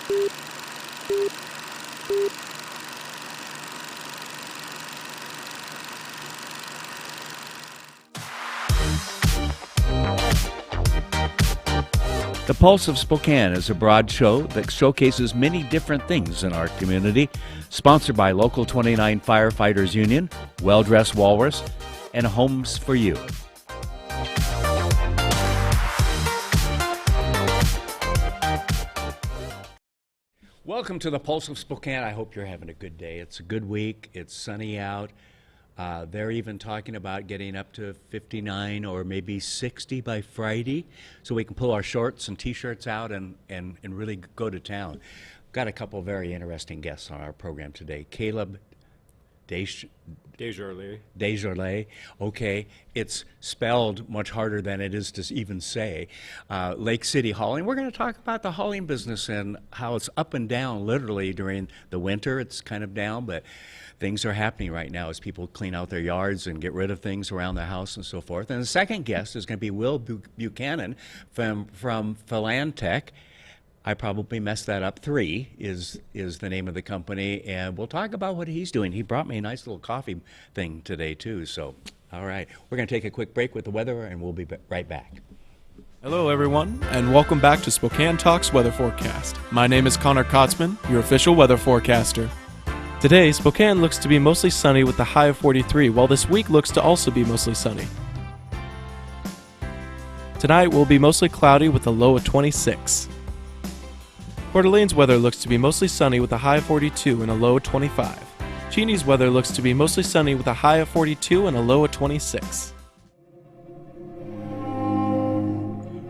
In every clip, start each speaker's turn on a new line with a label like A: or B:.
A: The Pulse of Spokane is a broad show that showcases many different things in our community, sponsored by Local 29 Firefighters Union, Well Dressed Walrus, and Homes for You. Welcome to the Pulse of Spokane. I hope you're having a good day. It's a good week. It's sunny out. They're even talking about getting up to 59 or maybe 60 by Friday, so we can pull our shorts and T-shirts out and really go to town. Got a couple of very interesting guests on our program today. Caleb DesJarlias. Okay, it's spelled much harder than it is to even say. Lake City Hauling. We're going to talk about the hauling business and how it's up and down literally during the winter. It's kind of down, but things are happening right now as people clean out their yards and get rid of things around the house and so forth. And the second guest is going to be Will Buchanan from Philantech. I probably messed that up. 3 is the name of the company, and we'll talk about what he's doing. He brought me a nice little coffee thing today, too. So, all right. We're going to take a quick break with the weather, and we'll be right back.
B: Hello, everyone, and welcome back to Spokane Talks Weather Forecast. My name is Connor Kotzman, your official weather forecaster. Today, Spokane looks to be mostly sunny with a high of 43, while this week looks to also be mostly sunny. Tonight will be mostly cloudy with a low of 26. Coeur d'Alene's weather looks to be mostly sunny with a high of 42 and a low of 25. Cheney's weather looks to be mostly sunny with a high of 42 and a low of 26.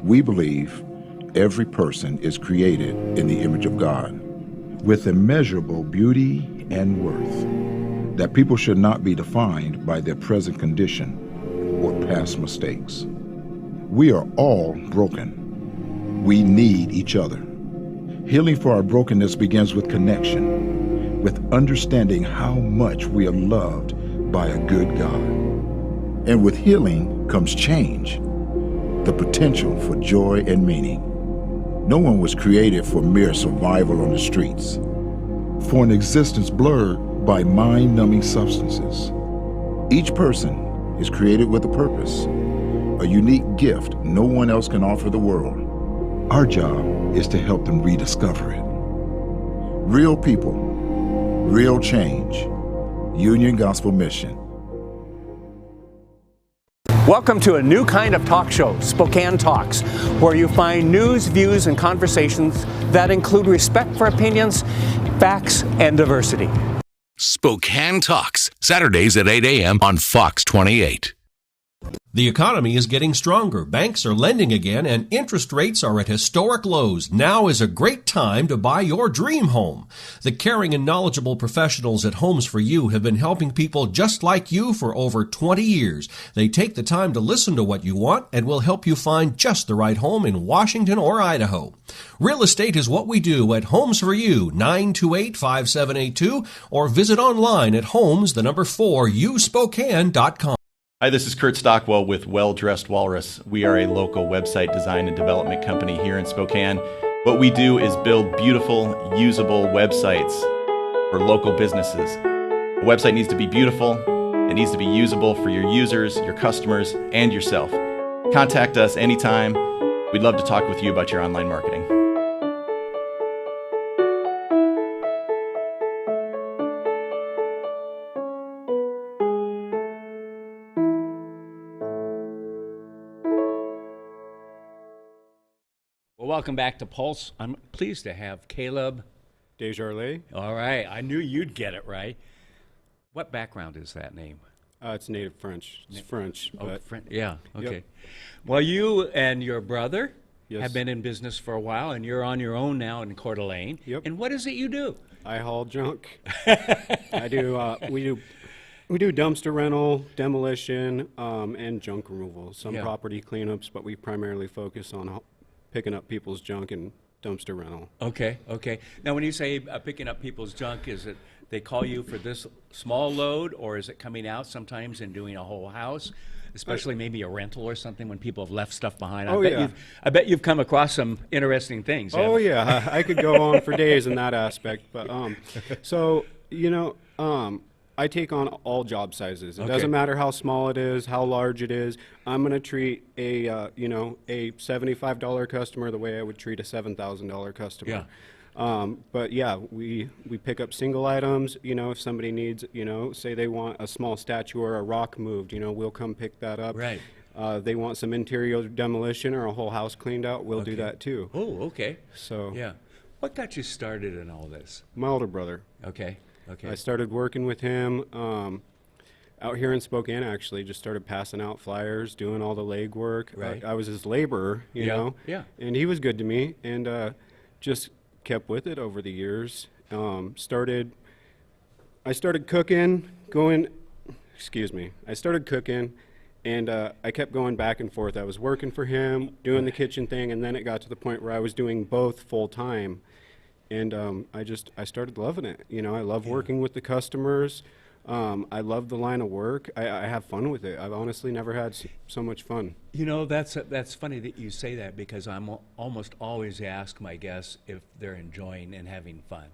C: We believe every person is created in the image of God, with immeasurable beauty and worth, that people should not be defined by their present condition or past mistakes. We are all broken. We need each other. Healing for our brokenness begins with connection, with understanding how much we are loved by a good God. And with healing comes change, the potential for joy and meaning. No one was created for mere survival on the streets, for an existence blurred by mind-numbing substances. Each person is created with a purpose, a unique gift no one else can offer the world. Our job is to help them rediscover it. Real people, real change. Union Gospel Mission.
D: Welcome to a new kind of talk show, Spokane Talks, where you find news, views, and conversations that include respect for opinions, facts, and diversity.
E: Spokane Talks, Saturdays at 8 a.m. on Fox 28.
F: The economy is getting stronger. Banks are lending again, and interest rates are at historic lows. Now is a great time to buy your dream home. The caring and knowledgeable professionals at Homes for You have been helping people just like you for over 20 years. They take the time to listen to what you want and will help you find just the right home in Washington or Idaho. Real estate is what we do at Homes for You, 928-5782, or visit online at homes4uspokane.com.
G: Hi, this is Kurt Stockwell with Well Dressed Walrus. We are a local website design and development company here in Spokane. What we do is build beautiful, usable websites for local businesses. A website needs to be beautiful, it needs to be usable for your users, your customers, and yourself. Contact us anytime. We'd love to talk with you about your online marketing.
A: Welcome back to Pulse. I'm pleased to have Caleb
H: DesJarlias.
A: All right, I knew you'd get it right. What background is that name?
H: It's native French. It's French.
A: Oh, French. Yeah, okay.
H: Yep.
A: Well, you and your brother
H: Yes.
A: have been in business for a while, and you're on your own now in Coeur d'Alene.
H: Yep.
A: And what is it you do?
H: I haul junk. I do. We do dumpster rental, demolition, and junk removal. Some
A: Yeah.
H: property cleanups, but we primarily focus on picking up people's junk and dumpster rental.
A: Okay. Now, when you say picking up people's junk, is it they call you for this small load, or is it coming out sometimes and doing a whole house? especially maybe a rental or something when people have left stuff behind.
H: Oh, yeah.
A: I bet you've come across some interesting things.
H: Oh
A: haven't you?
H: yeah, I could go on for days in that aspect. But so I take on all job sizes. It
A: Okay.
H: doesn't matter how small it is, how large it is. I'm going to treat a a $75 customer the way I would treat a $7,000 customer.
A: Yeah.
H: But yeah, we pick up single items. If somebody needs, say they want a small statue or a rock moved, we'll come pick that up.
A: Right.
H: They want some interior demolition or a whole house cleaned out, we'll do that too.
A: Oh, okay.
H: So
A: Yeah. What got you started in all this?
H: my older brother.
A: Okay. Okay.
H: I started working with him out here in Spokane, actually. Just started passing out flyers, doing all the legwork.
A: Right.
H: I was his laborer, you
A: Yeah,
H: know.
A: yeah.
H: And he was good to me, and just kept with it over the years. I started cooking, I started cooking, and I kept going back and forth. I was working for him, doing the kitchen thing, and then it got to the point where I was doing both full time. And I started loving it. I love working with the customers. I love the line of work. I have fun with it. I've honestly never had so much fun.
A: That's funny that you say that, because I'm almost always ask my guests if they're enjoying and having fun,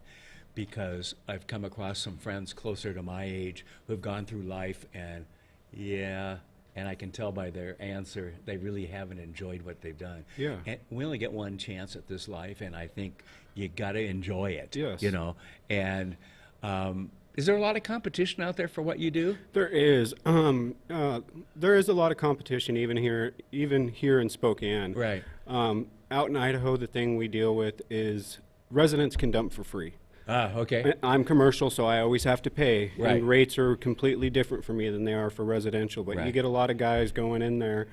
A: because I've come across some friends closer to my age who've gone through life and and I can tell by their answer they really haven't enjoyed what they've done.
H: Yeah.
A: And we only get one chance at this life, and I think you got to enjoy it.
H: Yes.
A: And is there a lot of competition out there for what you do?
H: There is. There is a lot of competition even here in Spokane.
A: Right.
H: Out in Idaho, the thing we deal with is residents can dump for free.
A: Okay.
H: I'm commercial, so I always have to pay.
A: Right.
H: And rates are completely different for me than they are for residential. But you
A: Right.
H: get a lot of guys going in there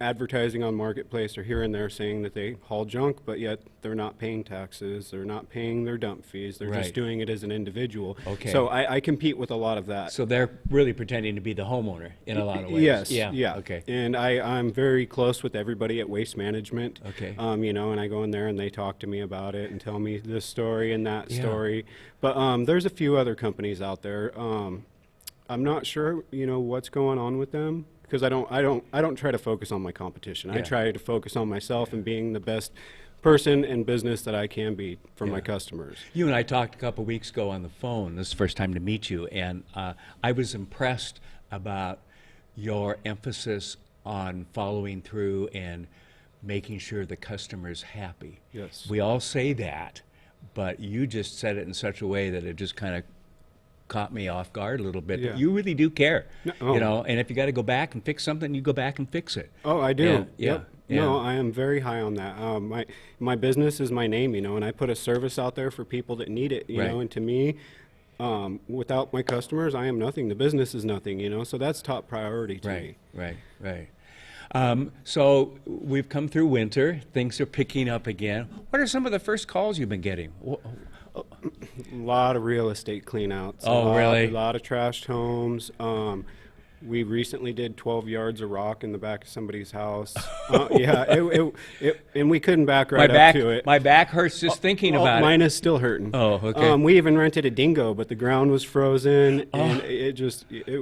H: advertising on Marketplace or here and there saying that they haul junk, but yet they're not paying taxes, they're not paying their dump fees, they're
A: Right.
H: just doing it as an individual.
A: Okay.
H: So I compete with a lot of that.
A: So they're really pretending to be the homeowner in a lot of ways.
H: Yes,
A: Yeah. Okay.
H: And I'm very close with everybody at Waste Management.
A: Okay.
H: And I go in there and they talk to me about it and tell me this story and that
A: Yeah.
H: story. But there's a few other companies out there. I'm not sure, what's going on with them, because I don't try to focus on my competition. I
A: Yeah.
H: try to focus on myself and being the best person in business that I can be for my
A: Yeah.
H: customers.
A: You and I talked a couple weeks ago on the phone. This is the first time to meet you, and I was impressed about your emphasis on following through and making sure the customer's happy.
H: Yes.
A: We all say that, but you just said it in such a way that it just kind of caught me off guard a little bit.
H: Yeah.
A: You really do care,
H: No,
A: and if you got to go back and fix something, you go back and fix it.
H: Oh, I do.
A: Yeah, yeah,
H: Yep.
A: yeah.
H: No, I am very high on that. My business is my name, and I put a service out there for people that need it, you
A: Right.
H: know. And to me, without my customers, I am nothing. The business is nothing, So that's top priority to me.
A: Right. So we've come through winter. Things are picking up again. What are some of the first calls you've been getting?
H: A lot of real estate cleanouts.
A: Oh, really?
H: A lot of trashed homes. We recently did 12 yards of rock in the back of somebody's house. And we couldn't back right up to it.
A: My back hurts just thinking about
H: Mine
A: it.
H: is still hurting.
A: Oh, okay.
H: We even rented a dingo, but the ground was frozen, and it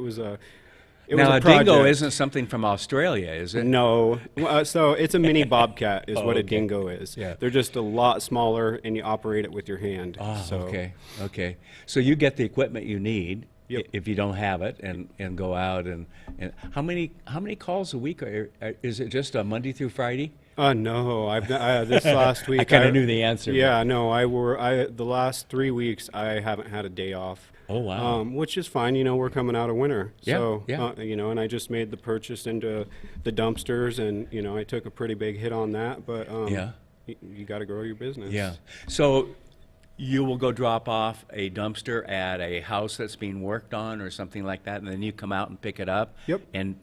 H: was a
A: Now, a
H: project.
A: dingo isn't something from Australia, is it?
H: No. So it's a mini bobcat is what a
A: okay.
H: dingo is.
A: Yeah.
H: They're just a lot smaller, and you operate it with your hand. So
A: Okay. So you get the equipment you need.
H: Yep.
A: If you don't have it, and go out and how many calls a week is it? Just a Monday through Friday?
H: No, this last week
A: I kind of knew the answer.
H: Yeah, no, the last 3 weeks I haven't had a day off.
A: Oh, wow.
H: Which is fine. We're coming out of winter.
A: Yeah,
H: So,
A: yeah.
H: and I just made the purchase into the dumpsters, and I took a pretty big hit on that. But
A: Yeah.
H: you got to grow your business.
A: Yeah. So you will go drop off a dumpster at a house that's being worked on or something like that, and then you come out and pick it up.
H: Yep.
A: And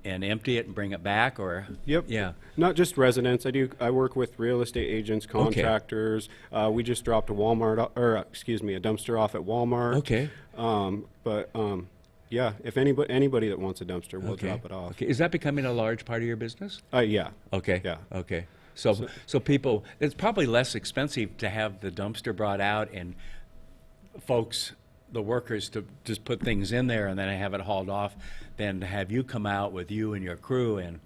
A: empty it and bring it back, or
H: Yep.
A: Yeah.
H: Not just residents. I work with real estate agents, contractors. We just dropped a dumpster off at Walmart.
A: Okay.
H: Yeah. If anybody that wants a dumpster, we'll
A: Okay.
H: drop it off.
A: Okay. Is that becoming a large part of your business?
H: Yeah.
A: Okay.
H: Yeah.
A: Okay. So people, it's probably less expensive to have the dumpster brought out and folks the workers to just put things in there and then have it hauled off than to have you come out with you and your crew and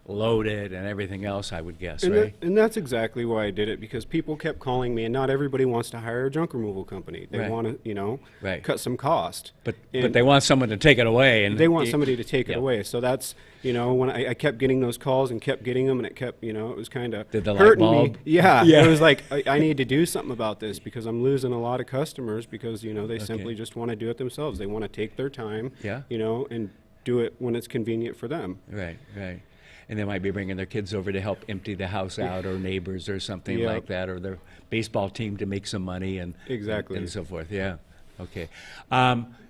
A: load it and everything else, I would guess, right?
H: And that's exactly why I did it, because people kept calling me, and not everybody wants to hire a junk removal company. They
A: Right.
H: want to,
A: Right.
H: cut some cost.
A: But
H: And
A: they want someone to take it away, and
H: they want somebody to take
A: yeah.
H: it away. So that's, when I kept getting those calls and kept getting them, and it kept, it was kind of
A: Did the light
H: hurting
A: bulb?
H: me. Yeah,
A: Yeah.
H: it was like, I need to do something about this, because I'm losing a lot of customers because, they simply just want to do it themselves. They want to take their time,
A: Yeah.
H: and do it when it's convenient for them.
A: Right, right. And they might be bringing their kids over to help empty the house out, or neighbors or something
H: Yeah.
A: like that, or their baseball team to make some money and
H: Exactly.
A: and so forth. Yeah. Okay.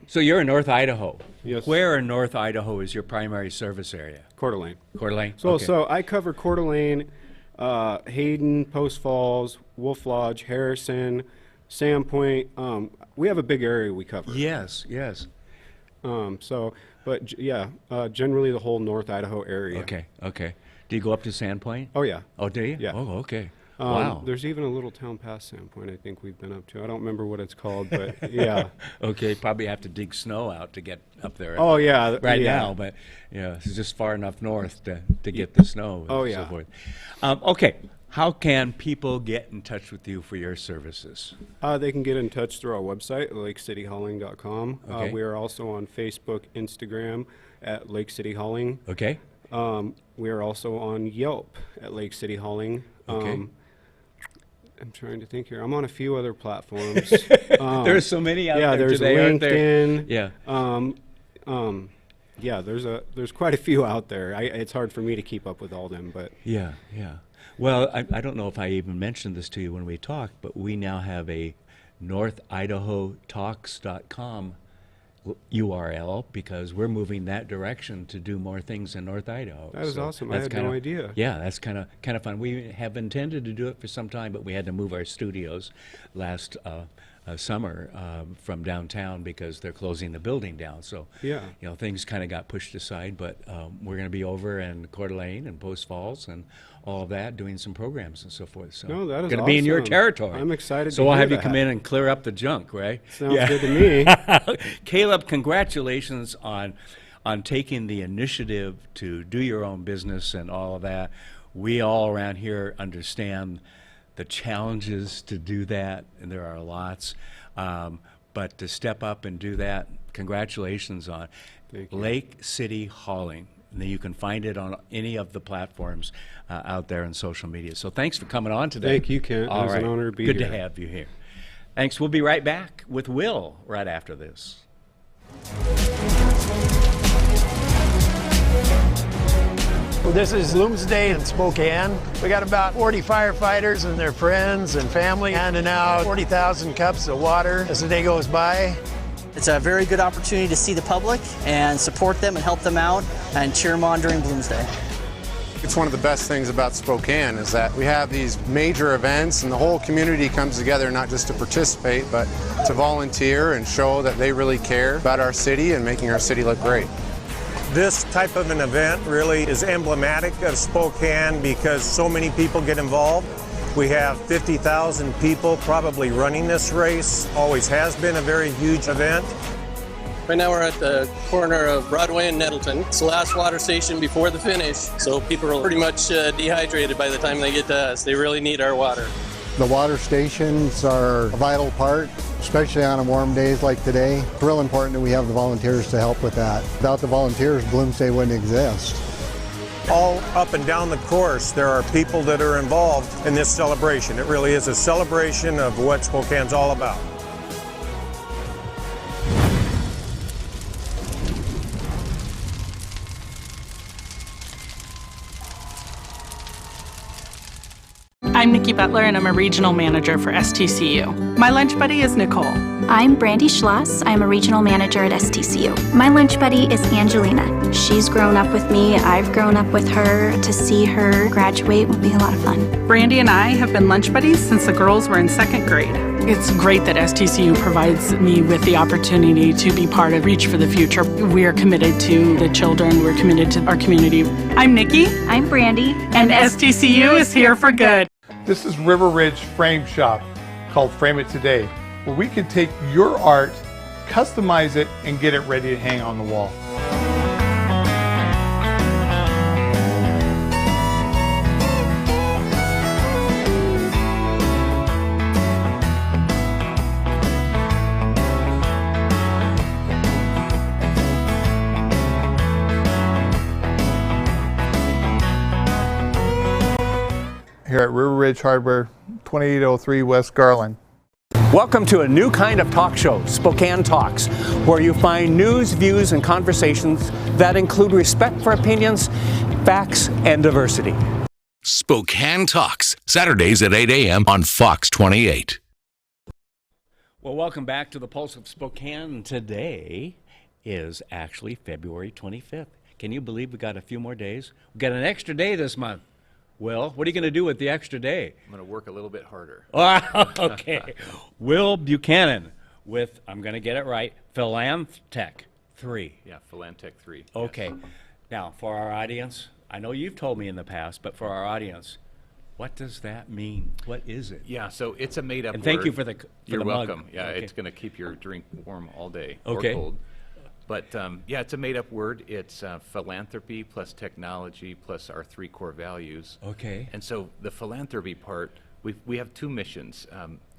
A: So you're in North Idaho.
H: Yes.
A: Where in North Idaho is your primary service area?
H: Coeur d'Alene.
A: Coeur d'Alene.
H: So,
A: Okay.
H: so I cover Coeur d'Alene, Hayden, Post Falls, Wolf Lodge, Harrison, Sandpoint. We have a big area we cover.
A: Yes. Yes.
H: Generally the whole North Idaho area.
A: Okay. Okay. Do you go up to Sandpoint?
H: Oh yeah.
A: Oh, do you?
H: Yeah.
A: Oh, okay. Wow.
H: There's even a little town past Sandpoint I think we've been up to. I don't remember what it's called, but yeah.
A: Okay. Probably have to dig snow out to get up there.
H: Oh yeah.
A: Right
H: yeah.
A: now, but it's just far enough north to get the snow and
H: Oh,
A: so
H: yeah.
A: forth. Okay, how can people get in touch with you for your services?
H: They can get in touch through our website, lakecityhauling.com.
A: Okay.
H: We are also on Facebook, Instagram at Lake City Hauling.
A: Okay,
H: We are also on Yelp at Lake City Hauling.
A: Okay.
H: I'm trying to think here. I'm on a few other platforms.
A: there's so many out
H: yeah,
A: there
H: there's
A: today, aren't there?
H: LinkedIn.
A: Yeah,
H: There's quite a few out there. It's hard for me to keep up with all them, but
A: yeah. Well, I don't know if I even mentioned this to you when we talked, but we now have a NorthIdahoTalks.com URL because we're moving that direction to do more things in North Idaho.
H: That is awesome. I
A: that's
H: had no idea.
A: Yeah, that's kind of fun. We have intended to do it for some time, but we had to move our studios last summer from downtown because they're closing the building down. So
H: Yeah.
A: things kind of got pushed aside. But we're going to be over in Coeur d'Alene and Post Falls and all of that, doing some programs and so forth. So
H: No, that is
A: going to be in your
H: awesome.
A: territory.
H: I'm excited
A: So
H: to
A: I'll
H: hear
A: have you
H: that.
A: come in and clear up the junk, right?
H: Sounds good to me.
A: Caleb, congratulations on taking the initiative to do your own business and all of that. We all around here understand the challenges to do that, and there are lots. But to step up and do that, congratulations on
H: Thank you.
A: Lake City Hauling. And then you can find it on any of the platforms out there in social media. So thanks for coming on today.
H: Thank you, Kent. It
A: All
H: was an
A: right.
H: honor to be
A: Good
H: here.
A: to have you here. Thanks. We'll be right back with Will right after this.
I: Well, this is Bloomsday in Spokane. We got about 40 firefighters and their friends and family handing out 40,000 cups of water as the day goes by.
J: It's a very good opportunity to see the public and support them and help them out and cheer them on during Bloomsday.
K: It's one of the best things about Spokane is that we have these major events and the whole community comes together not just to participate but to volunteer and show that they really care about our city and making our city look great.
I: This type of an event really is emblematic of Spokane because so many people get involved. We have 50,000 people probably running this race. Always has been a very huge event.
L: Right now we're at the corner of Broadway and Nettleton. It's the last water station before the finish, so people are pretty much dehydrated by the time they get to us. They really need our water.
M: The water stations are a vital part, especially on warm days like today. It's real important that we have the volunteers to help with that. Without the volunteers, Bloomsday wouldn't exist.
I: All up and down the course, there are people that are involved in this celebration. It really is a celebration of what Spokane's all about.
N: I'm Nikki Butler, and I'm a regional manager for STCU. My lunch buddy is Nicole.
O: I'm Brandy Schloss. I'm a regional manager at STCU. My lunch buddy is Angelina. She's grown up with me. I've grown up with her. To see her graduate will be a lot of fun.
N: Brandy and I have been lunch buddies since the girls were in second grade. It's great that STCU provides me with the opportunity to be part of Reach for the Future. We are committed to the children. We're committed to our community. I'm Nikki.
O: I'm Brandy.
N: And STCU is here for good.
P: This is River Ridge Frame Shop, called Frame It Today, where we can take your art, customize it, and get it ready to hang on the wall. Here at River Ridge Hardware, 2803 West Garland.
D: Welcome to a new kind of talk show, Spokane Talks, where you find news, views, and conversations that include respect for opinions, facts, and diversity.
E: Spokane Talks, Saturdays at 8 a.m. on Fox 28.
A: Well, welcome back to the Pulse of Spokane. Today is actually February 25th. Can you believe we got a few more days? We got an extra day this month. Will, what are you going to do with the extra day?
Q: I'm going to work a little bit harder.
A: Okay. Will Buchanan with, I'm going to get it right, Philantech 3.
Q: Yeah, Philantech 3.
A: Okay.
Q: Yes.
A: Now, for our audience, I know you've told me in the past, but for our audience, what does that mean? What is it?
Q: Yeah, so it's a made-up
A: and
Q: word.
A: thank you for the
Q: You're
A: the
Q: welcome.
A: mug.
Q: Yeah,
A: okay.
Q: it's going to keep your drink warm all day
A: okay.
Q: or cold. But yeah, it's a made-up word. It's philanthropy plus technology plus our 3 core values.
A: Okay.
Q: And so the philanthropy part, we have 2 missions.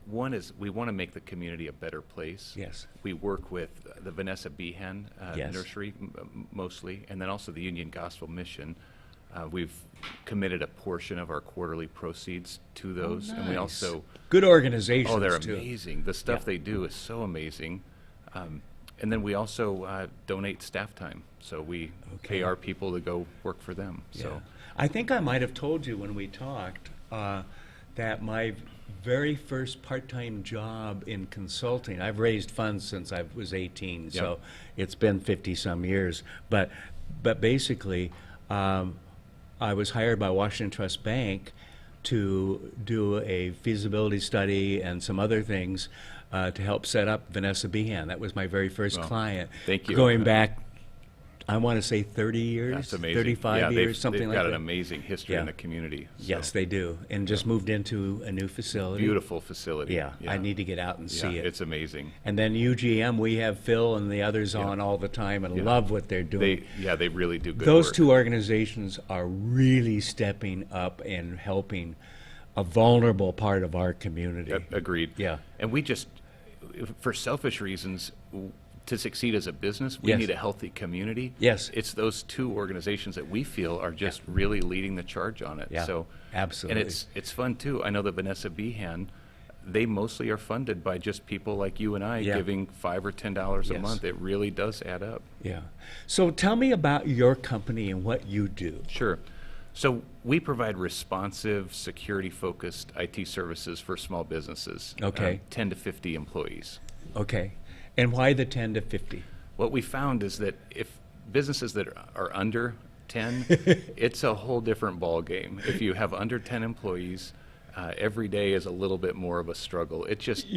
Q: One is we want to make the community a better place.
A: Yes.
Q: We work with the Vanessa Behan
A: yes.
Q: Nursery mostly, and then also the Union Gospel Mission. We've committed a portion of our quarterly proceeds to those,
A: nice.
Q: And we also
A: good organizations.
Q: Oh, they're
A: too.
Q: amazing. The stuff they do is so amazing. And then we also donate staff time, so we pay our people to go work for them.
A: Yeah.
Q: So
A: I think I might have told you when we talked that my very first part-time job in consulting, I've raised funds since I was 18, so it's been 50-some years. But basically, I was hired by Washington Trust Bank to do a feasibility study and some other things to help set up Vanessa Behan. That was my very first client.
Q: Thank you.
A: Going back, I want to say 30 years,
Q: that's amazing.
A: 35 years, something like that.
Q: They've got an amazing history in the community. So.
A: Yes, they do. And just moved into a new facility.
Q: Beautiful facility.
A: Yeah, I need to get out and see it.
Q: It's amazing.
A: And then UGM, we have Phil and the others on all the time and love what they're doing.
Q: They really do good
A: Those
Q: work.
A: 2 organizations are really stepping up and helping a vulnerable part of our community.
Q: Agreed.
A: Yeah.
Q: And we just, for selfish reasons, to succeed as a business, we need a healthy community.
A: Yes.
Q: It's those 2 organizations that we feel are just really leading the charge on it.
A: Yeah,
Q: so
A: absolutely.
Q: And it's fun too. I know that Vanessa Behan, they mostly are funded by just people like you and I giving $5 or $10 a month. It really does add up.
A: Yeah. So tell me about your company and what you do.
Q: Sure. So we provide responsive, security-focused IT services for small businesses.
A: Okay.
Q: 10 to 50 employees.
A: Okay. And why the 10 to 50?
Q: What we found is that if businesses that are under 10, it's a whole different ball game. If you have under 10 employees, every day is a little bit more of a struggle. It just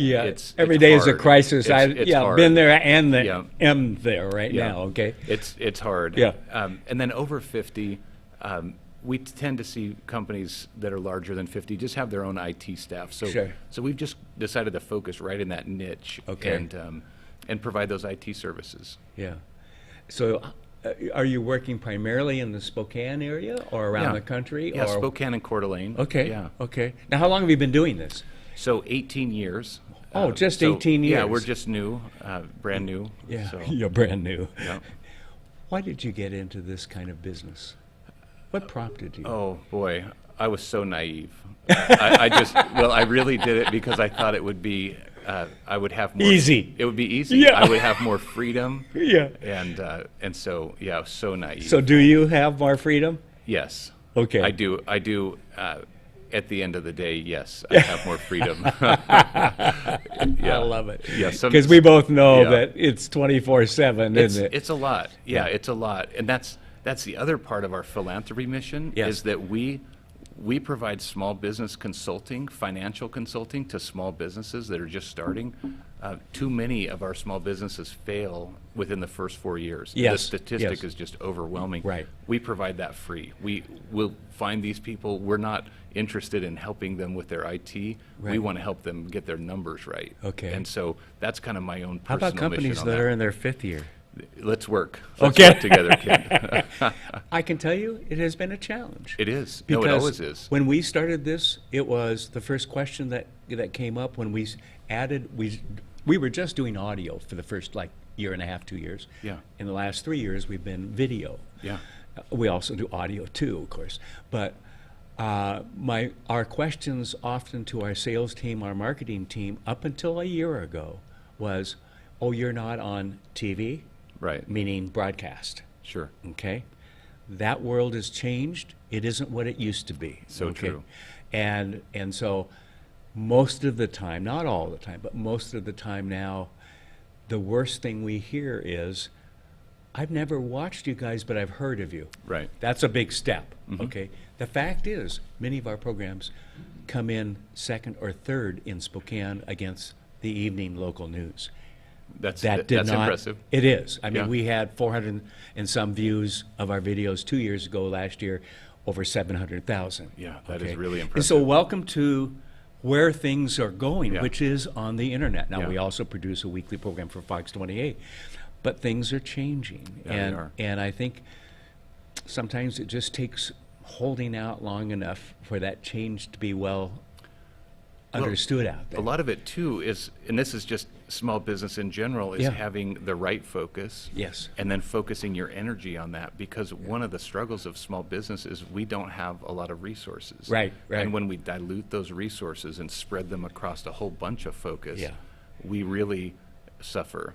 A: every day is a
Q: hard.
A: crisis.
Q: It's hard.
A: Been there and am there right now. Okay.
Q: It's hard.
A: Yeah.
Q: And then over 50. We tend to see companies that are larger than 50 just have their own IT staff. So, so we've just decided to focus right in that niche and provide those IT services.
A: Yeah. So are you working primarily in the Spokane area or around the country?
Q: Yeah,
A: or?
Q: Spokane and Coeur d'Alene.
A: Okay.
Q: Yeah.
A: Okay. Now, how long have you been doing this?
Q: So 18 years.
A: Oh, just 18 years.
Q: Yeah, we're just new, brand new.
A: Yeah,
Q: so.
A: you're brand new.
Q: Yeah.
A: Why did you get into this kind of business? What prompted you?
Q: Oh, boy. I was so naive. I really did it because I thought it would be, I would have more.
A: Easy.
Q: It would be easy.
A: Yeah.
Q: I would have more freedom.
A: Yeah.
Q: And so, yeah, I was so naive.
A: So do you have more freedom?
Q: Yes.
A: Okay.
Q: I do. At the end of the day, yes, I have more freedom.
A: I love it.
Q: Yes,
A: because we both know that it's 24/7, isn't it?
Q: It's a lot. Yeah, it's a lot, and that's the other part of our philanthropy mission is that we we provide small business consulting, financial consulting to small businesses that are just starting. Too many of our small businesses fail within the first 4 years.
A: Yes,
Q: The statistic
A: yes.
Q: is just overwhelming.
A: Right.
Q: We provide that free. We will find these people. We're not interested in helping them with their IT. We
A: Right.
Q: want to help them get their numbers right.
A: Okay.
Q: And so that's kind of my own
A: How
Q: personal
A: about companies
Q: mission on
A: that are in their 5th year?
Q: Let's work.
A: Okay.
Q: Let's work together, Ken.
A: I can tell you, it has been a challenge.
Q: It is.
A: Because
Q: No, it always is.
A: when we started this, it was the first question that came up when we added, we were just doing audio for the first year and a half, 2 years.
Q: Yeah.
A: In the last 3 years, we've been video.
Q: Yeah.
A: We also do audio too, of course. But our questions often to our sales team, our marketing team, up until a year ago was, oh, you're not on TV?
Q: Right.
A: Meaning broadcast.
Q: Sure.
A: Okay? That world has changed. It isn't what it used to be.
Q: So
A: okay?
Q: true.
A: And so most of the time, not all the time, but most of the time now, the worst thing we hear is, I've never watched you guys, but I've heard of you.
Q: Right.
A: That's a big step,
Q: Mhm.
A: okay? The fact is, many of our programs come in second or third in Spokane against the evening local news.
Q: That's
A: That did
Q: that's
A: not,
Q: impressive.
A: It is. I mean,
Q: Yeah.
A: we had 400 and some views of our videos 2 years ago. Last year, over 700,000.
Q: Yeah, that is
A: okay?
Q: really
A: And
Q: impressive.
A: so welcome to where things are going,
Q: Yeah.
A: which is on the internet. Now,
Q: Yeah.
A: we also produce a weekly program for Fox 28, but things are changing.
Q: Yeah, they
A: and
Q: are.
A: And I think sometimes it just takes holding out long enough for that change to be well understood out there.
Q: A lot of it too is, and this is just small business in general, is
A: Yeah.
Q: having the right focus.
A: Yes.
Q: And then focusing your energy on that, because one of the struggles of small business is we don't have a lot of resources.
A: Right, right.
Q: And when we dilute those resources and spread them across a whole bunch of focus,
A: Yeah.
Q: we really suffer.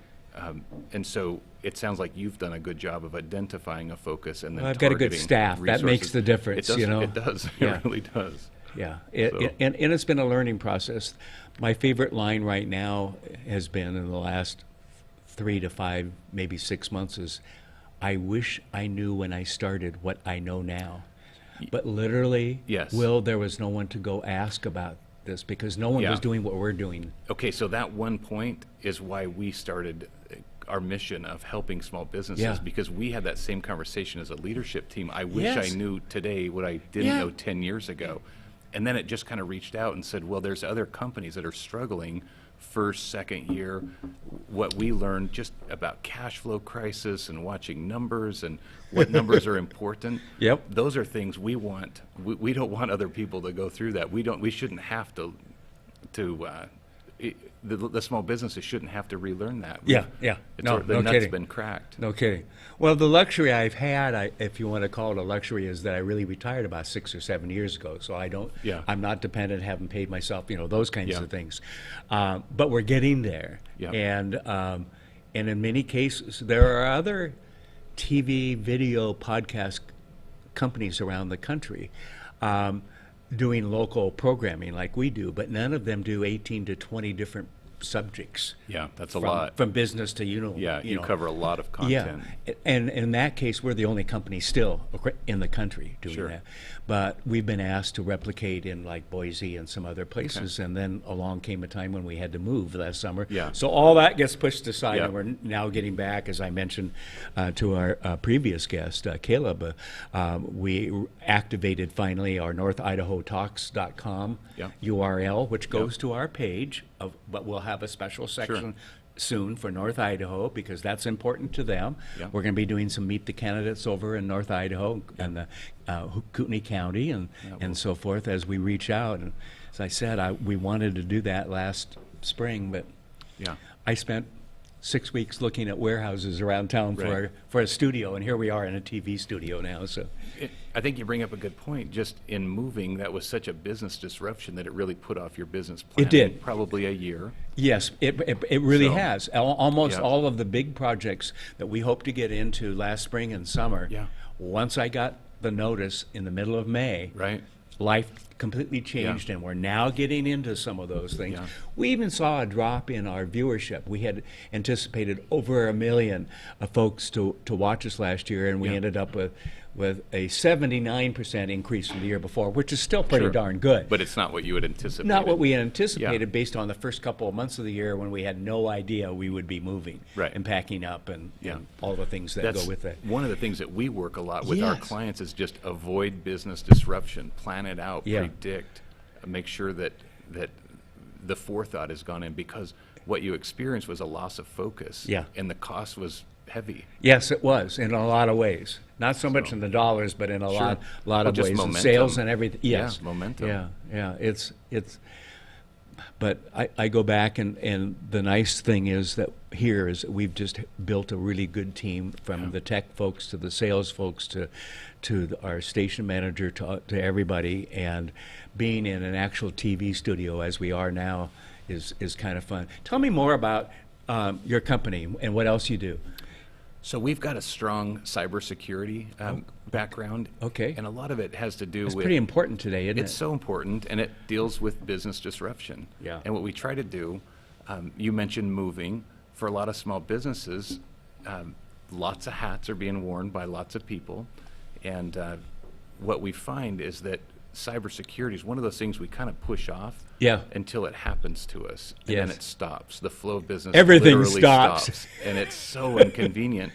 Q: And so it sounds like you've done a good job of identifying a focus and then
A: Well, I've got a good
Q: targeting
A: staff. That makes
Q: resources.
A: the difference,
Q: It does,
A: you know.
Q: It does.
A: Yeah.
Q: It really does.
A: Yeah,
Q: So-
A: and it's been a learning process. My favorite line right now has been in the last 3 to 5, maybe 6 months is, I wish I knew when I started what I know now. But literally,
Q: Yes.
A: Will, there was no one to go ask about this because no one
Q: Yeah.
A: was doing what we're doing.
Q: Okay, so that one point is why we started our mission of helping small businesses,
A: Yeah.
Q: because we had that same conversation as a leadership team. I wish
A: Yes.
Q: I knew today what I didn't
A: Yeah.
Q: know 10 years ago. And then it just kind of reached out and said, well, there's other companies that are struggling first, second year. What we learned just about cash flow crisis and watching numbers and what numbers are important.
A: Yep.
Q: Those are things we want. We don't want other people to go through that. We shouldn't have to the small businesses shouldn't have to relearn that.
A: Yeah, yeah.
Q: The nut's been cracked.
A: No kidding. Well, the luxury I've had, if you want to call it a luxury, is that I really retired about 6 or 7 years ago. So
Q: Yeah.
A: I'm not dependent, haven't paid myself, those kinds
Q: Yeah.
A: of things. But we're getting there.
Q: Yeah.
A: And in many cases, there are other TV, video, podcast companies around the country doing local programming like we do, but none of them do 18 to 20 different subjects.
Q: Yeah, that's a
A: from,
Q: lot.
A: From business to,
Q: Yeah, you
A: know.
Q: cover a lot of content.
A: Yeah, and in that case, we're the only company still in the country doing
Q: Sure.
A: that. But we've been asked to replicate in like Boise and some other places, and then along came a time when we had to move last summer.
Q: Yeah.
A: So all that gets pushed aside,
Q: Yeah.
A: and we're now getting back, as I mentioned to our previous guest, Caleb. We activated finally our NorthIdahoTalks.com
Q: Yeah.
A: URL, which goes to our page, but we'll have a special section soon for North Idaho because that's important to them.
Q: Yeah.
A: We're going to be doing some Meet the Candidates over in North Idaho and the Kootenai County and so forth as we reach out. And as I said, we wanted to do that last spring, but
Q: Yeah.
A: I spent 6 weeks looking at warehouses around town
Q: Right.
A: for a studio, and here we are in a TV studio now. So
Q: I think you bring up a good point. Just in moving, that was such a business disruption that it really put off your business plan.
A: It did.
Q: Probably a year.
A: yes, it really
Q: So-
A: has. Almost
Q: Yeah.
A: all of the big projects that we hoped to get into last spring and summer.
Q: Yeah.
A: Once I got the notice in the middle of May,
Q: Right.
A: life completely changed, and we're now getting into some of those things. We even saw a drop in our viewership. We had anticipated over 1 million folks to watch us last year, and we ended up with a 79% increase from the year before, which is still pretty darn good.
Q: But it's not what you had anticipated.
A: Not what we had anticipated based on the first couple of months of the year when we had no idea we would be moving and packing up and all the things that go with it.
Q: One of the things that we work a lot with our clients is just avoid business disruption, plan it out, predict, make sure that the forethought has gone in, because what you experienced was a loss of focus. And the cost was heavy.
A: Yes, it was in a lot of ways. Not so much in the dollars, but in a lot of ways.
Q: Momentum.
A: And sales and everything. Yes,
Q: momentum.
A: Yeah. It's. But I go back, and the nice thing is that here is we've just built a really good team, from the tech folks to the sales folks to our station manager to everybody, and being in an actual TV studio as we are now is kind of fun. Tell me more about your company and what else you do.
Q: So we've got a strong cybersecurity background.
A: Okay.
Q: And a lot of it has to do with...
A: It's pretty important today, isn't it?
Q: It's so important, and it deals with business disruption. And what we try to do, you mentioned moving. For a lot of small businesses, lots of hats are being worn by lots of people. And what we find is that cybersecurity is one of those things we kind of push off until it happens to us, and then it stops. The flow of business
A: Everything
Q: literally stops, and it's so inconvenient.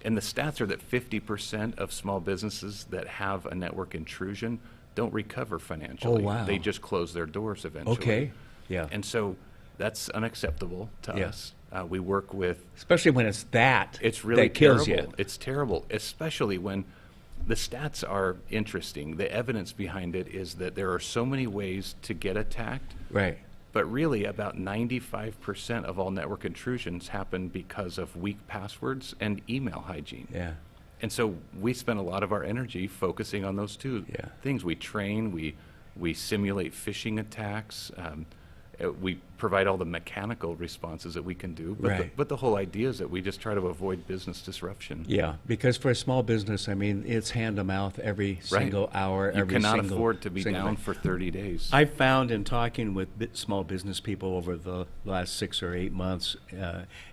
Q: And the stats are that 50% of small businesses that have a network intrusion don't recover financially.
A: Oh, wow.
Q: They just close their doors eventually.
A: Okay.
Q: And so that's unacceptable to us. We work with...
A: Especially when it's
Q: it's really
A: that kills
Q: terrible.
A: you.
Q: It's terrible, especially when the stats are interesting. The evidence behind it is that there are so many ways to get attacked.
A: Right.
Q: But really, about 95% of all network intrusions happen because of weak passwords and email hygiene. And so we spend a lot of our energy focusing on those two things. We train, we simulate phishing attacks, we provide all the mechanical responses that we can do, but the whole idea is that we just try to avoid business disruption.
A: Yeah, because for a small business, I mean, it's hand to mouth every single hour.
Q: You cannot afford to be down for 30 days.
A: I've found in talking with small business people over the last 6 or 8 months,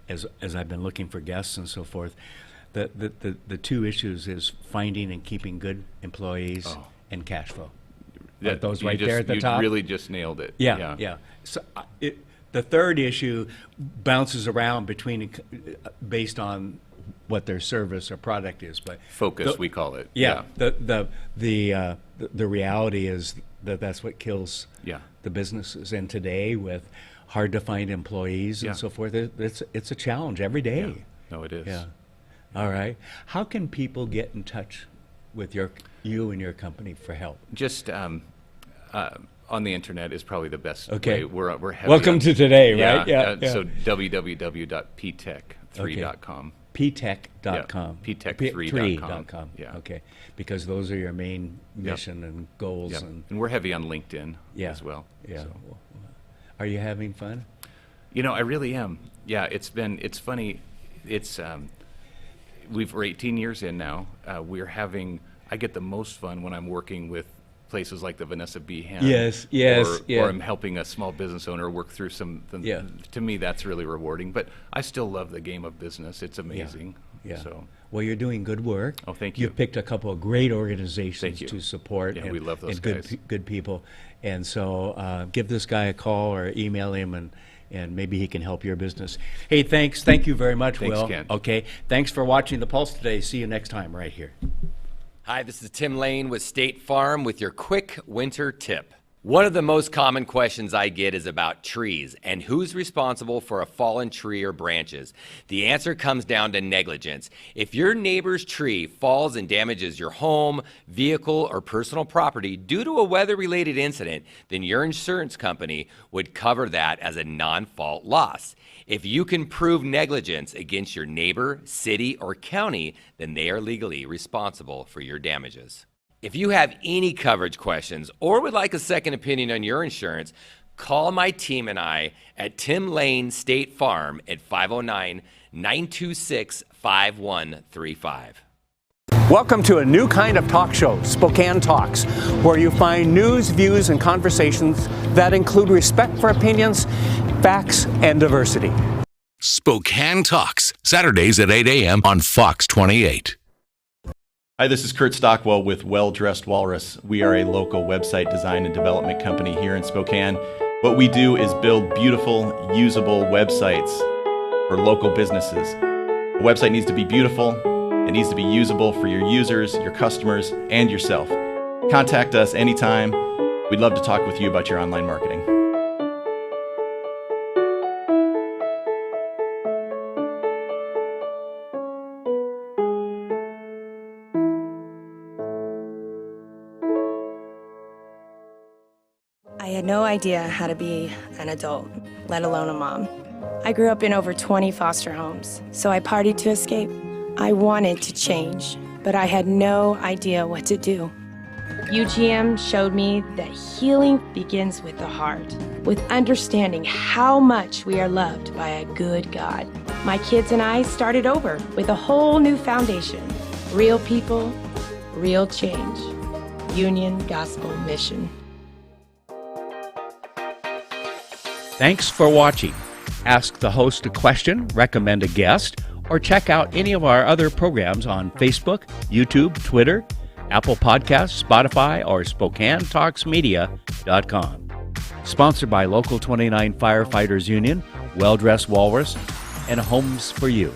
A: as I've been looking for guests and so forth, the two issues is finding and keeping good employees and cash flow. Those right there at the top.
Q: You really just nailed it.
A: Yeah. So the third issue bounces around based on what their service or product is, but
Q: focus we call it.
A: The reality is that's what kills the businesses. And today, with hard to find employees and so forth, it's a challenge every day.
Q: No, it is.
A: All right. How can people get in touch with you and your company for help?
Q: Just on the internet is probably the best way. We're heavy
A: Welcome to today, right?
Q: So www.ptech3.com.
A: ptech.com.
Q: ptech3.com.
A: Okay. Because those are your main mission and goals.
Q: And we're heavy on LinkedIn as well. So.
A: Are you having fun?
Q: You know, I really am. It's funny. We're 18 years in now. I get the most fun when I'm working with places like the Vanessa Buchanan. Or I'm helping a small business owner work through something. To me, that's really rewarding. But I still love the game of business. It's amazing. So.
A: Well, you're doing good work.
Q: Oh, thank you.
A: You've picked a couple of great organizations to support.
Q: We love those
A: guys. Good people. And so give this guy a call or email him, and maybe he can help your business. Hey, thanks. Thank you very much, Will.
Q: Ken.
A: Okay. Thanks for watching The Pulse today. See you next time right here.
R: Hi, this is Tim Lane with State Farm with your quick winter tip. One of the most common questions I get is about trees and who's responsible for a fallen tree or branches. The answer comes down to negligence. If your neighbor's tree falls and damages your home, vehicle, or personal property due to a weather-related incident, then your insurance company would cover that as a non-fault loss. If you can prove negligence against your neighbor, city, or county, then they are legally responsible for your damages. If you have any coverage questions or would like a second opinion on your insurance, call my team and I at Tim Lane State Farm at 509-926-5135.
D: Welcome to a new kind of talk show, Spokane Talks, where you find news, views, and conversations that include respect for opinions, facts, and diversity.
E: Spokane Talks, Saturdays at 8 a.m. on Fox 28.
G: Hi, this is Kurt Stockwell with Well Dressed Walrus. We are a local website design and development company here in Spokane. What we do is build beautiful, usable websites for local businesses. A website needs to be beautiful, it needs to be usable for your users, your customers, and yourself. Contact us anytime. We'd love to talk with you about your online marketing.
S: I had no idea how to be an adult, let alone a mom. I grew up in over 20 foster homes, so I partied to escape. I wanted to change, but I had no idea what to do. UGM showed me that healing begins with the heart, with understanding how much we are loved by a good God. My kids and I started over with a whole new foundation. Real people, real change. Union Gospel Mission.
A: Thanks for watching. Ask the host a question, recommend a guest, or check out any of our other programs on Facebook, YouTube, Twitter, Apple Podcasts, Spotify, or SpokaneTalksMedia.com. Sponsored by Local 29 Firefighters Union, Well Dressed Walrus, and Homes for You.